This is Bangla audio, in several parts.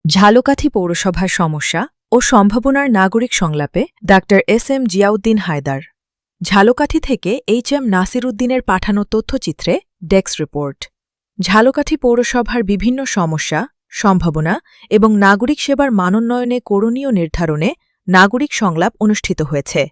ঝালকাঠি পৌরসভার সমস্যা ও সম্ভাবনার নাগরিক সংলাপে ডাক্তার এস.এম. জিয়াউদ্দিন হায়দার। ঝালকাঠি থেকে এইচ.এম. নাসির উদ্দিনের পাঠানো তথ্যচিত্রে ডেস্ক রিপোর্ট। ঝালকাঠি পৌরসভার বিভিন্ন সমস্যা, সম্ভাবনা এবং নাগরিক সেবার মানোন্নয়নে করণীয় নির্ধারণে নাগরিক সংলাপ অনুষ্ঠিত হয়েছে।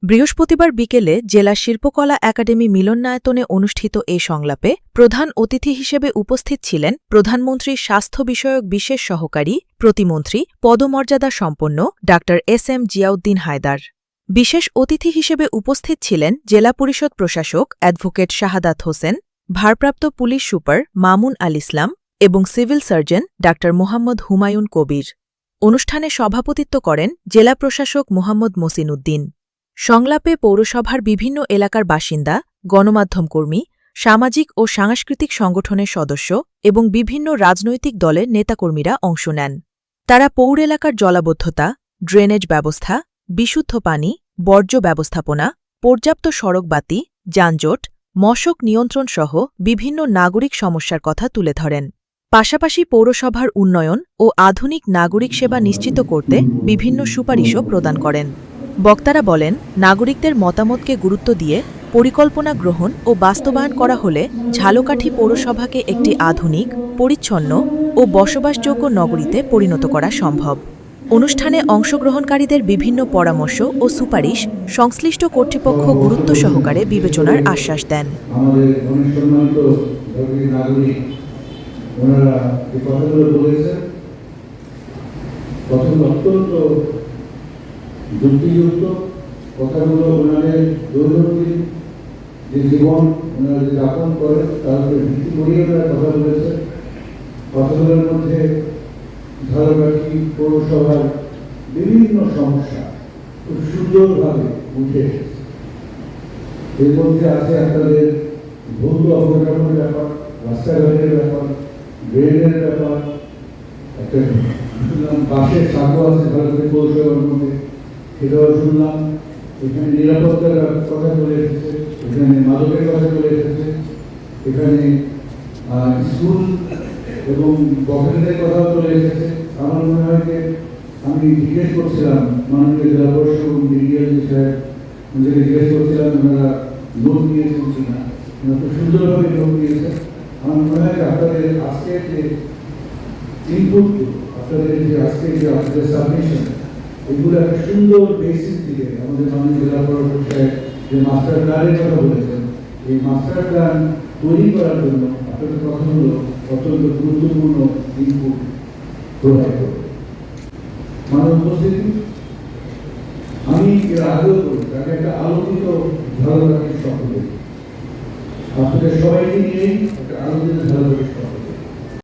বৃহস্পতিবার বিকেলে জেলা শিল্পকলা একাডেমি মিলনায়তনে অনুষ্ঠিত এই সংলাপে প্রধান অতিথি হিসেবে উপস্থিত ছিলেন প্রধানমন্ত্রীর স্বাস্থ্য বিষয়ক বিশেষ সহকারী প্রতিমন্ত্রী পদমর্যাদা সম্পন্ন ডাক্তার এস.এম. জিয়াউদ্দিন হায়দার। বিশেষ অতিথি হিসেবে উপস্থিত ছিলেন জেলা পরিষদ প্রশাসক অ্যাডভোকেট শাহাদাত হোসেন, ভারপ্রাপ্ত পুলিশ সুপার মামুন আল ইসলাম এবং civil surgeon doctor Mohammad Humayun Kabir. অনুষ্ঠানে সভাপতিত্ব করেন জেলা প্রশাসক মোহাম্মদ মসিন উদ্দিন। সংলাপে পৌরসভার বিভিন্ন এলাকার বাসিন্দা, গণমাধ্যম কর্মী, সামাজিক ও সাংস্কৃতিক সংগঠনের সদস্য এবং বিভিন্ন রাজনৈতিক দলের নেতাকর্মীরা অংশ নেন। তারা পৌর এলাকার জলাবদ্ধতা, ড্রেনেজ ব্যবস্থা, বিশুদ্ধ পানি, বর্জ্য ব্যবস্থাপনা, পর্যাপ্ত সড়ক বাতি, যানজট, মশক নিয়ন্ত্রণ সহ বিভিন্ন নাগরিক সমস্যার কথা তুলে ধরেন। পাশাপাশি পৌরসভার উন্নয়ন ও আধুনিক নাগরিক সেবা নিশ্চিত করতে বিভিন্ন সুপারিশও প্রদান করেন। বক্তারা বলেন, নাগরিকদের মতামতকে গুরুত্ব দিয়ে পরিকল্পনা গ্রহণ ও বাস্তবায়ন করা হলে ঝালকাঠি পৌরসভাকে একটি আধুনিক, পরিচ্ছন্ন ও বসবাসযোগ্য নগরীতে পরিণত করা সম্ভব। অনুষ্ঠানে অংশগ্রহণকারীদের বিভিন্ন পরামর্শ ও সুপারিশ সংশ্লিষ্ট কর্তৃপক্ষ গুরুত্ব সহকারে বিবেচনার আশ্বাস দেন। যুক্তিযুক্ত কথাগুলো ওনাদের দৈনন্দিন যে জীবন ওনারা যে যাপন করে তার উপরে ভিত্তি করিয়ে ওনারা কথা বলেছে। কথাগুলোর মধ্যে ঝালকাঠি পৌরসভার বিভিন্ন সমস্যা খুব সুন্দরভাবে উঠে এসেছে। এর মধ্যে আছে আপনাদের ভৌত অবকাঠামোর ব্যাপার, রাস্তাঘাটের ব্যাপার, ড্রেনের ব্যাপার, একটা শুনলাম বাসের সাঁকো আছে ঝালকাঠি পৌরসভার মধ্যে, সেটাও শুনলাম। এখানে নিরাপত্তার কথা চলে এসেছে, এখানে মাদকের কথা চলে এসেছে, এখানে স্কুল এবং বকেটের কথাও চলে এসেছে। আমার মনে হয় যে আমি জিজ্ঞেস করছিলাম মাননীয় জেলা পরিষদ এবং ডিডিএলজি সাহেব, ওদেরকে জিজ্ঞেস করছিলাম ওনারা লোন দিয়েছেন কিনা, ওনারা খুব সুন্দরভাবে লোন দিয়েছেন। আমার মনে হয় আপনাদের আজকের যে ইনপুট, আপনাদের যে আজকের যে আপনাদের সাবমিশন, এগুলো একটা সুন্দর বেসিস দিকে আমাদের মাননীয় জেলা পরিষদ সাহেব যে মাস্টার প্ল্যানের কথা বলেছেন, এই মাস্টার প্ল্যান তৈরি করার জন্য আপনাদের কথাগুলো অত্যন্ত গুরুত্বপূর্ণ ইনপুট প্রোভাইড করবে। মানব উপস্থিতি, আমি এর আগেও করি তাকে একটা আলোকিত ঝালকাঠির স্বপ্ন দেখি। আপনাদের সবাইকে নিয়েই একটা আলোকিত ঝালকাঠির স্বপ্ন।